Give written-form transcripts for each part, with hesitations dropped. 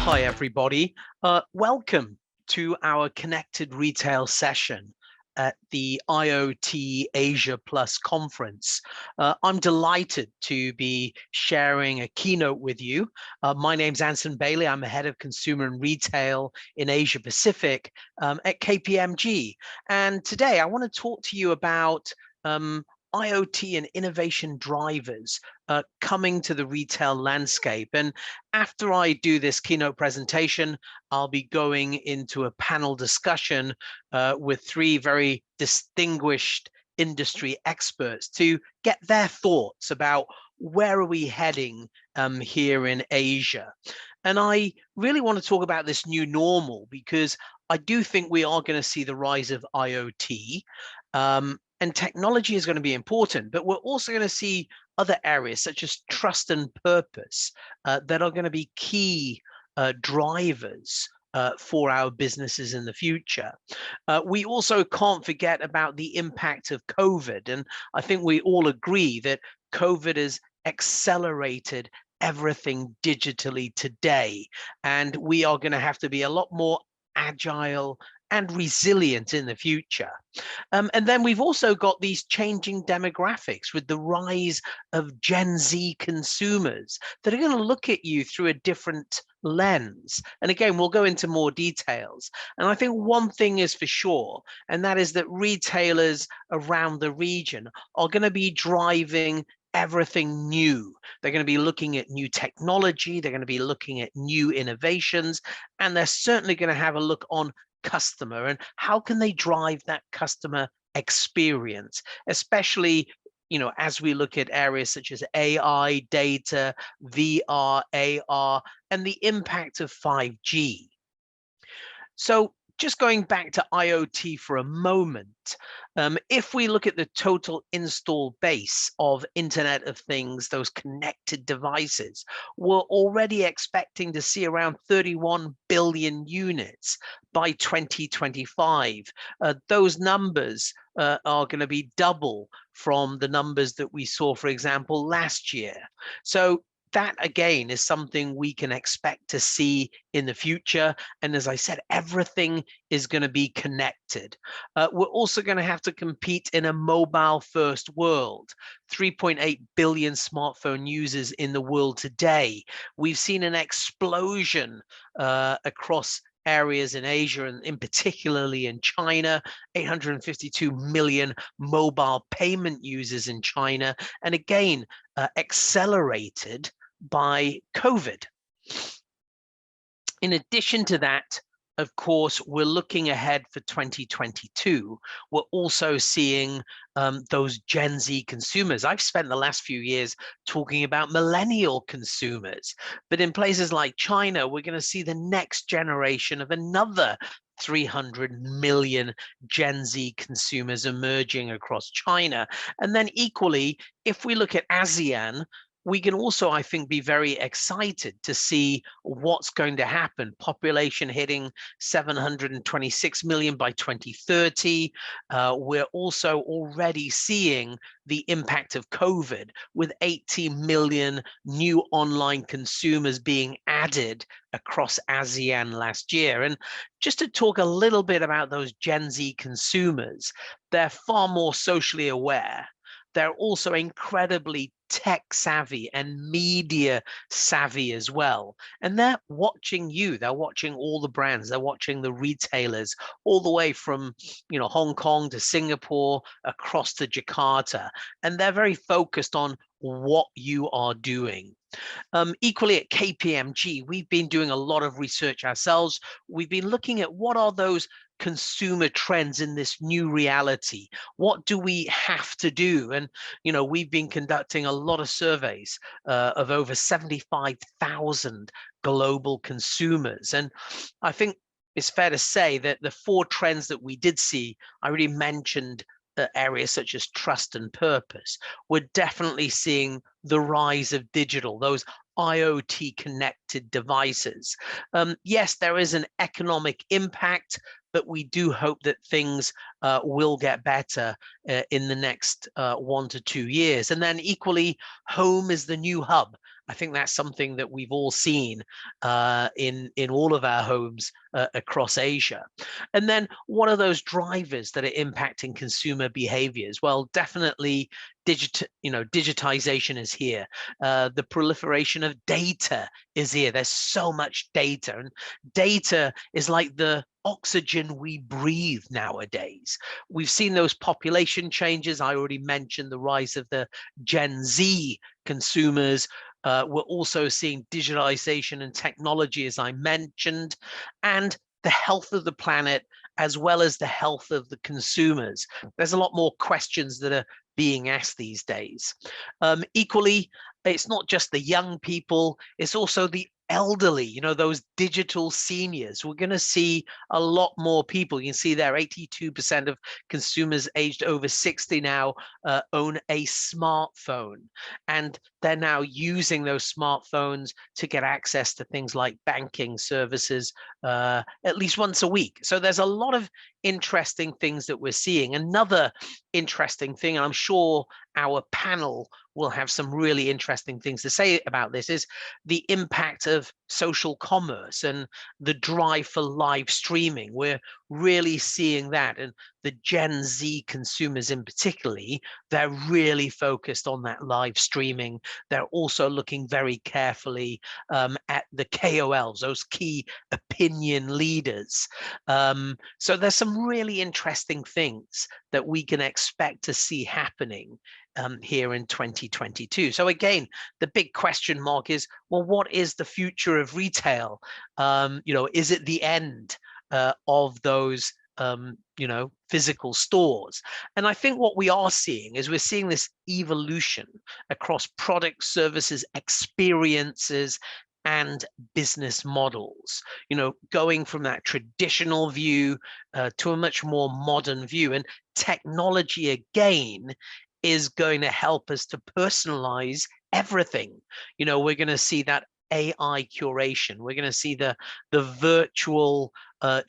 Hi, everybody. Welcome to our Connected Retail session at the IoT Asia Plus conference. I'm delighted to be sharing a keynote with you. My name's Anson Bailey. I'm the head of consumer and retail in Asia Pacific at KPMG. And today I want to talk to you about IoT and innovation drivers coming to the retail landscape. And after I do this keynote presentation, I'll be going into a panel discussion with three very distinguished industry experts to get their thoughts about where are we heading here in Asia. And I really want to talk about this new normal because I do think we are going to see the rise of IoT. And technology is going to be important, but we're also going to see other areas such as trust and purpose that are going to be key drivers for our businesses in the future. We also can't forget about the impact of COVID. And I think we all agree that COVID has accelerated everything digitally today. And we are going to have to be a lot more agile and resilient in the future. And then we've also got these changing demographics with the rise of Gen Z consumers that are going to look at you through a different lens. And again, we'll go into more details. And I think one thing is for sure, and that is that retailers around the region are going to be driving everything new. They're going to be looking at new technology. They're going to be looking at new innovations, and they're certainly going to have a look on customer and how can they drive that customer experience, especially as we look at areas such as AI, data, VR, AR, and the impact of 5G. So just going back to IoT for a moment, if we look at the total install base of Internet of Things, those connected devices, we're already expecting to see around 31 billion units by 2025. Those numbers are going to be double from the numbers that we saw, for example, last year. So that again is something we can expect to see in the future. And as I said, everything is going to be connected. We're also going to have to compete in a mobile first world. 3.8 billion smartphone users in the world today. We've seen an explosion across areas in Asia and in particularly in China, 852 million mobile payment users in China, and again, accelerated by COVID. In addition to that, of course, we're looking ahead for 2022. We're also seeing those Gen Z consumers. I've spent the last few years talking about millennial consumers, but in places like China, we're going to see the next generation of another 300 million Gen Z consumers emerging across China. And then equally, if we look at ASEAN, we can also, I think, be very excited to see what's going to happen. Population hitting 726 million by 2030. We're also already seeing the impact of COVID with 80 million new online consumers being added across ASEAN last year. And just to talk a little bit about those Gen Z consumers, they're far more socially aware. They're also incredibly tech savvy and media savvy as well. And they're watching you. They're watching all the brands. They're watching the retailers all the way from, Hong Kong to Singapore, across to Jakarta. And they're very focused on what you are doing. Equally at KPMG, we've been doing a lot of research ourselves. We've been looking at what are those consumer trends in this new reality. What do we have to do? And, we've been conducting a lot of surveys of over 75,000 global consumers. And I think it's fair to say that the four trends that we did see, I already mentioned areas such as trust and purpose. We're definitely seeing the rise of digital, those IoT connected devices. Yes, there is an economic impact, but we do hope that things will get better in the next 1 to 2 years. And then equally, home is the new hub. I think that's something that we've all seen in all of our homes across Asia. And then what are those drivers that are impacting consumer behaviors? Well, definitely digitization is here. The proliferation of data is here. There's so much data, and data is like the oxygen we breathe nowadays. We've seen those population changes. I already mentioned the rise of the Gen Z consumers. We're also seeing digitalization and technology, as I mentioned, and the health of the planet, as well as the health of the consumers. There's a lot more questions that are being asked these days. Equally, it's not just the young people, it's also the elderly, those digital seniors. We're going to see a lot more people. You can see there 82% of consumers aged over 60 now own a smartphone, and they're now using those smartphones to get access to things like banking services at least once a week. So there's a lot of interesting things that we're seeing. Another interesting thing, and I'm sure our panel will have some really interesting things to say about this, is the impact of social commerce and the drive for live streaming. We're really seeing that, and the Gen Z consumers in particularly, they're really focused on that live streaming. They're also looking very carefully at the KOLs, those key opinion leaders. So there's some really interesting things that we can expect to see happening here in 2022. So again, the big question mark is, well, what is the future of retail? Is it the end of those physical stores? And I think what we are seeing is we're seeing this evolution across products, services, experiences, and business models, going from that traditional view to a much more modern view. And technology, again, is going to help us to personalize everything. We're going to see that AI curation. We're going to see the virtual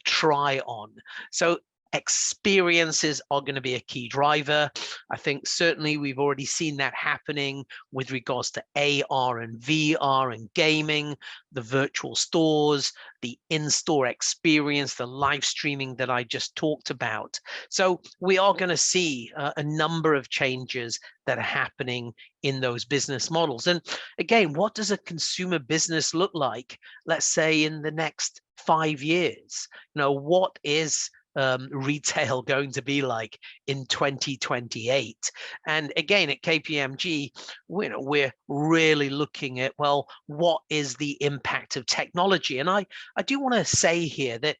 try on. So experiences are going to be a key driver. I think certainly we've already seen that happening with regards to AR and VR and gaming, the virtual stores, the in-store experience, the live streaming that I just talked about. So we are going to see a number of changes that are happening in those business models. And again, what does a consumer business look like, let's say, in the next 5 years? What is retail going to be like in 2028? And again, at KPMG, we're really looking at, well, what is the impact of technology? And I do want to say here that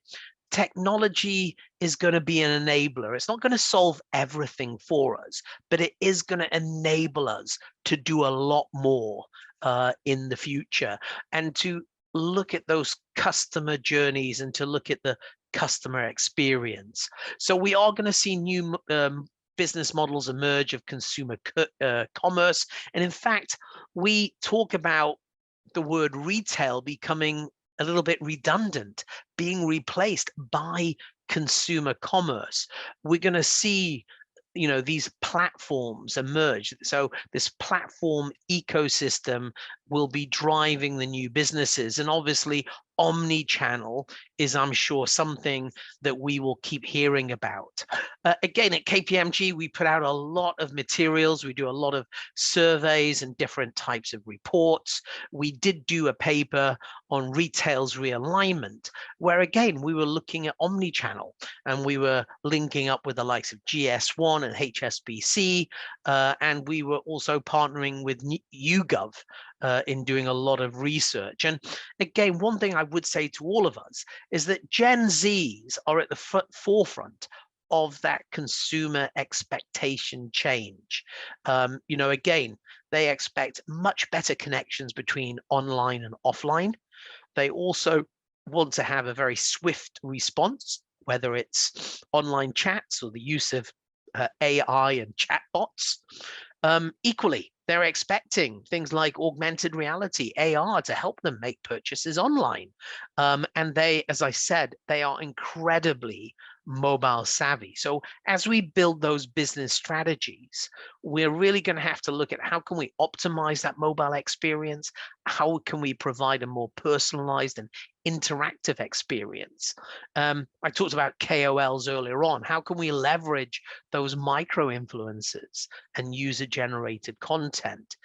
technology is going to be an enabler. It's not going to solve everything for us, but it is going to enable us to do a lot more in the future, and to look at those customer journeys and to look at the customer experience. So we are going to see new business models emerge of consumer commerce. And in fact, we talk about the word retail becoming a little bit redundant, being replaced by consumer commerce. We're going to see these platforms emerge. So this platform ecosystem will be driving the new businesses. And obviously, omnichannel is, I'm sure, something that we will keep hearing about. Again, at KPMG, we put out a lot of materials. We do a lot of surveys and different types of reports. We did do a paper on retail's realignment, where again, we were looking at omnichannel, and we were linking up with the likes of GS1 and HSBC, and we were also partnering with YouGov in doing a lot of research. And again, one thing I would say to all of us is that Gen Zs are at the forefront of that consumer expectation change. Again, they expect much better connections between online and offline. They also want to have a very swift response, whether it's online chats or the use of AI and chatbots. Equally, they're expecting things like augmented reality, AR, to help them make purchases online. And they, as I said, they are incredibly mobile savvy. So as we build those business strategies, we're really going to have to look at how can we optimize that mobile experience? How can we provide a more personalized and interactive experience? I talked about KOLs earlier on. How can we leverage those micro influencers and user generated content?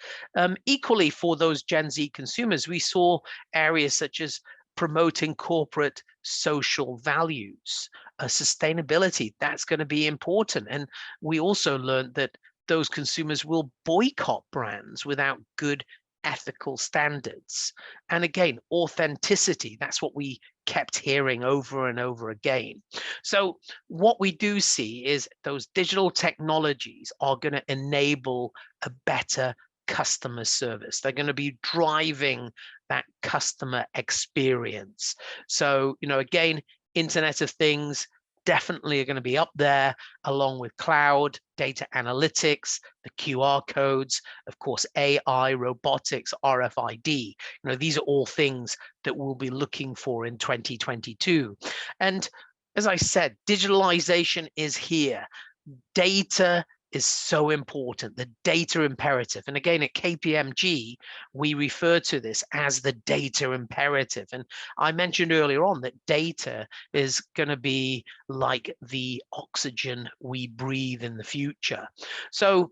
Equally, for those Gen Z consumers, we saw areas such as promoting corporate social values, sustainability. That's going to be important. And we also learned that those consumers will boycott brands without good ethical standards. And again, authenticity, that's what we kept hearing over and over again. So what we do see is those digital technologies are going to enable a better customer service. They're going to be driving that customer experience. So, again, Internet of Things definitely are going to be up there, along with cloud, data analytics, the QR codes, of course, AI, robotics, RFID. These are all things that we'll be looking for in 2022. And as I said, digitalization is here. Data is so important, the data imperative. And again, at KPMG, we refer to this as the data imperative. And I mentioned earlier on that data is going to be like the oxygen we breathe in the future. So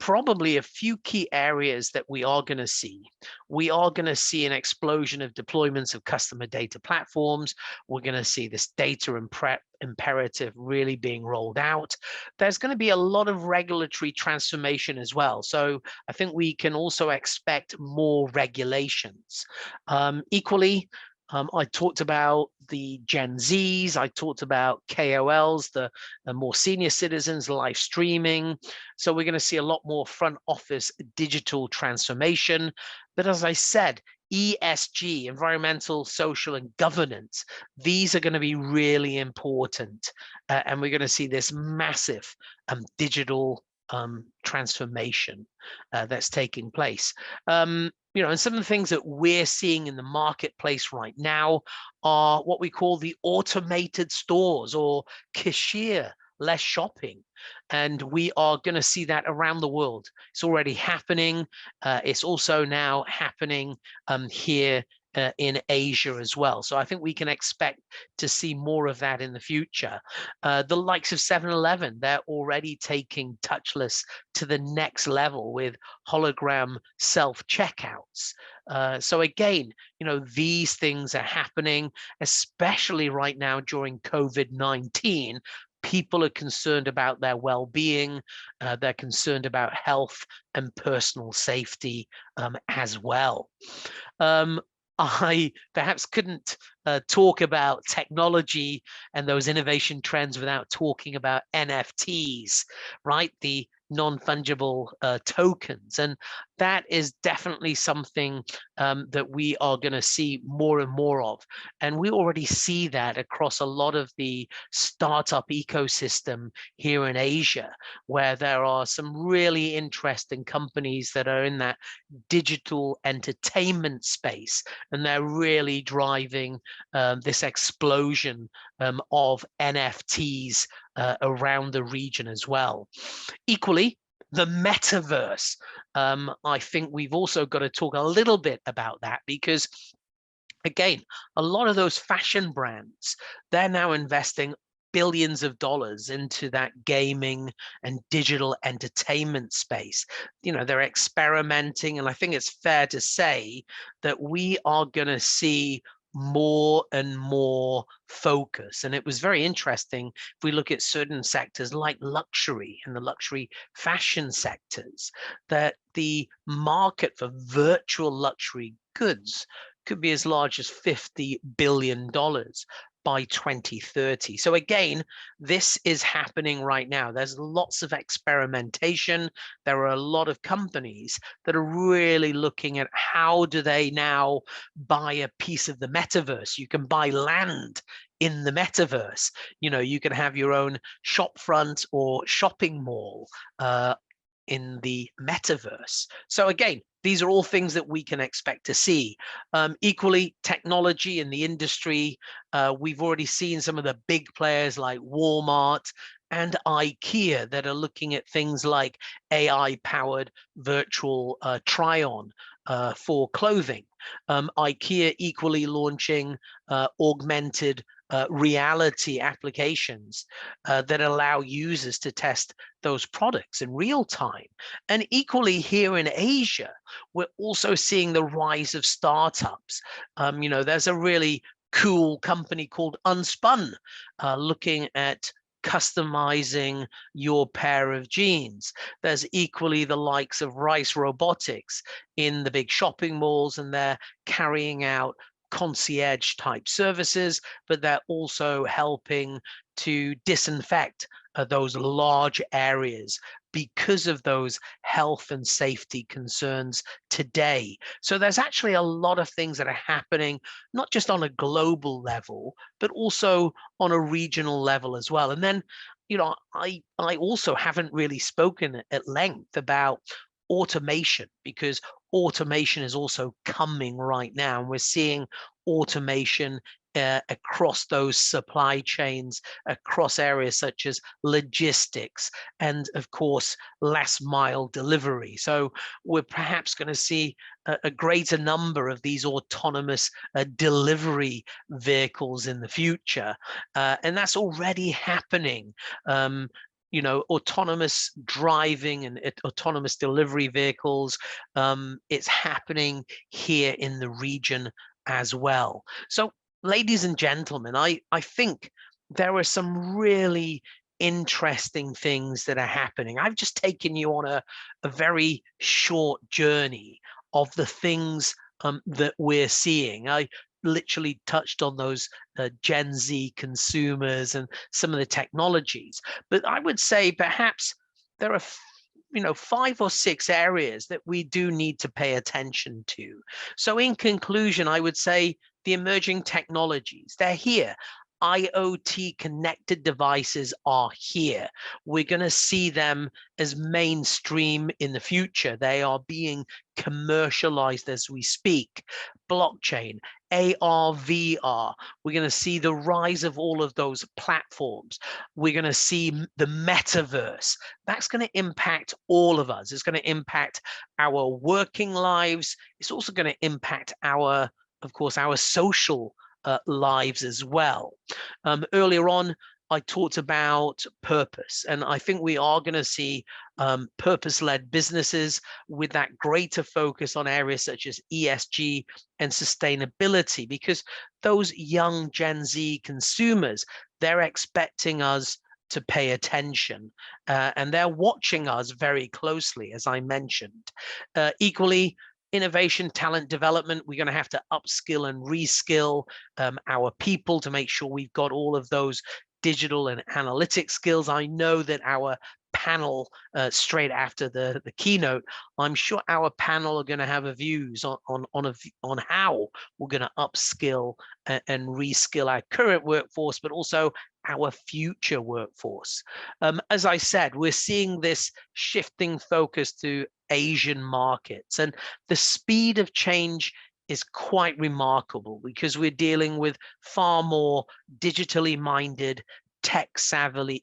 probably a few key areas that we are going to see. We are going to see an explosion of deployments of customer data platforms. We're going to see this data imperative really being rolled out. There's going to be a lot of regulatory transformation as well. So I think we can also expect more regulations. Equally, I talked about the Gen Zs, I talked about KOLs, the more senior citizens, live streaming. So we're going to see a lot more front office digital transformation. But as I said, ESG, environmental, social, and governance, these are going to be really important. And we're going to see this massive digital transformation that's taking place. And some of the things that we're seeing in the marketplace right now are what we call the automated stores or cashier-less shopping. And we are going to see that around the world. It's already happening. It's also now happening here in Asia as well. So I think we can expect to see more of that in the future. The likes of 7-Eleven, they're already taking touchless to the next level with hologram self-checkouts. So again, these things are happening, especially right now during COVID-19. People are concerned about their well-being. They're concerned about health and personal safety as well. I perhaps couldn't talk about technology and those innovation trends without talking about NFTs, right? The non-fungible tokens. And that is definitely something that we are going to see more and more of. And we already see that across a lot of the startup ecosystem here in Asia, where there are some really interesting companies that are in that digital entertainment space, and they're really driving this explosion of NFTs around the region as well. Equally, the metaverse. I think we've also got to talk a little bit about that because, again, a lot of those fashion brands, they're now investing billions of dollars into that gaming and digital entertainment space. They're experimenting, and I think it's fair to say that we are going to see more and more focus. And it was very interesting if we look at certain sectors like luxury and the luxury fashion sectors, that the market for virtual luxury goods could be as large as $50 billion by 2030. So again, this is happening right now. There's lots of experimentation. There are a lot of companies that are really looking at how do they now buy a piece of the metaverse. You can buy land in the metaverse. You can have your own shop front or shopping mall in the metaverse. So again, These are all things that we can expect to see. Equally, technology in the industry, we've already seen some of the big players like Walmart and IKEA that are looking at things like AI-powered virtual try-on for clothing. IKEA equally launching augmented reality applications that allow users to test those products in real time. And equally here in Asia, we're also seeing the rise of startups. There's a really cool company called Unspun looking at customizing your pair of jeans. There's equally the likes of Rice Robotics in the big shopping malls, and they're carrying out concierge type services, but they're also helping to disinfect those large areas because of those health and safety concerns today. So there's actually a lot of things that are happening, not just on a global level, but also on a regional level as well. And then, I also haven't really spoken at length about automation, because automation is also coming right now, and we're seeing automation across those supply chains, across areas such as logistics, and of course, last mile delivery. So we're perhaps going to see a greater number of these autonomous delivery vehicles in the future. And that's already happening. Autonomous driving and autonomous delivery vehicles, it's happening here in the region as well. So, ladies and gentlemen, I think there are some really interesting things that are happening. I've just taken you on a very short journey of the things that we're seeing. I literally touched on those Gen Z consumers and some of the technologies, but I would say perhaps there are 5 or 6 areas that we do need to pay attention to. So in conclusion, I would say the emerging technologies, they're here. IoT connected devices are here. We're going to see them as mainstream in the future. They are being commercialized as we speak. Blockchain, AR, VR, we're going to see the rise of all of those platforms. We're going to see the metaverse. That's going to impact all of us. It's going to impact our working lives. It's also going to impact of course, our social lives as well. Earlier on, I talked about purpose, and I think we are going to see purpose-led businesses with that greater focus on areas such as ESG and sustainability, because those young Gen Z consumers, they're expecting us to pay attention, and they're watching us very closely, as I mentioned. Equally, innovation, talent development, we're going to have to upskill and reskill our people to make sure we've got all of those digital and analytic skills. I know that our panel straight after the keynote, I'm sure our panel are going to have views on how we're going to upskill and reskill our current workforce, but also our future workforce. As I said, we're seeing this shifting focus to Asian markets, and the speed of change is quite remarkable because we're dealing with far more digitally minded, tech savvy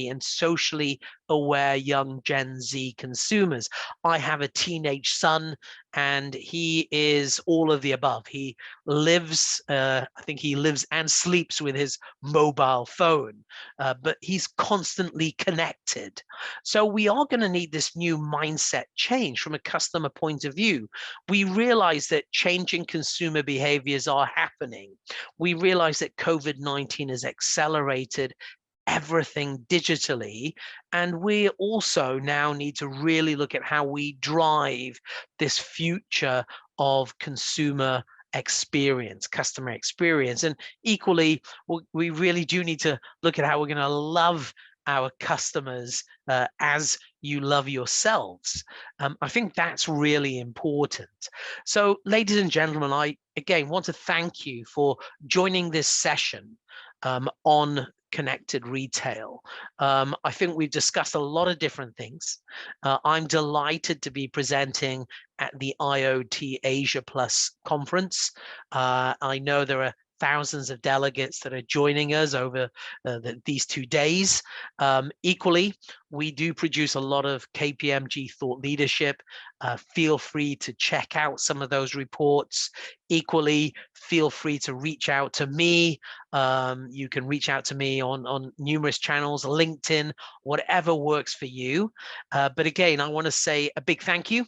and socially aware young Gen Z consumers. I have a teenage son, and he is all of the above. He lives, I think he lives and sleeps with his mobile phone, but he's constantly connected. So we are going to need this new mindset change from a customer point of view. We realize that changing consumer behaviors are happening. We realize that COVID-19 has accelerated everything digitally, and we also now need to really look at how we drive this future of consumer experience, customer experience. And equally, we really do need to look at how we're going to love our customers as you love yourselves. I think that's really important. So, ladies and gentlemen, I again want to thank you for joining this session on connected retail. I think we've discussed a lot of different things. I'm delighted to be presenting at the IoT Asia Plus conference. I know there are thousands of delegates that are joining us over these 2 days. Equally, we do produce a lot of KPMG thought leadership. Feel free to check out some of those reports. Equally, feel free to reach out to me. You can reach out to me on numerous channels, LinkedIn, whatever works for you. But again, I want to say a big thank you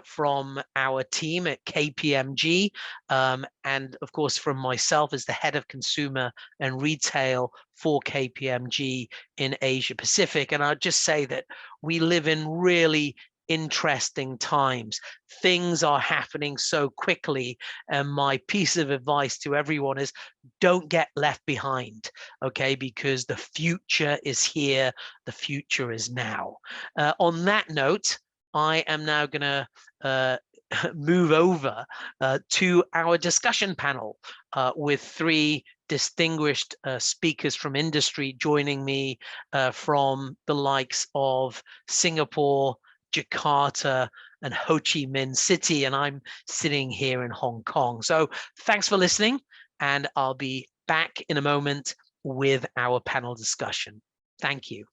from our team at KPMG, and of course from myself as the head of consumer and retail for KPMG in Asia Pacific. And I'll just say that we live in really interesting times. Things are happening so quickly, and my piece of advice to everyone is don't get left behind, okay? Because the future is here, the future is now. On that note, I am now going to move over to our discussion panel with 3 distinguished speakers from industry joining me from the likes of Singapore, Jakarta, and Ho Chi Minh City, and I'm sitting here in Hong Kong. So thanks for listening, and I'll be back in a moment with our panel discussion. Thank you.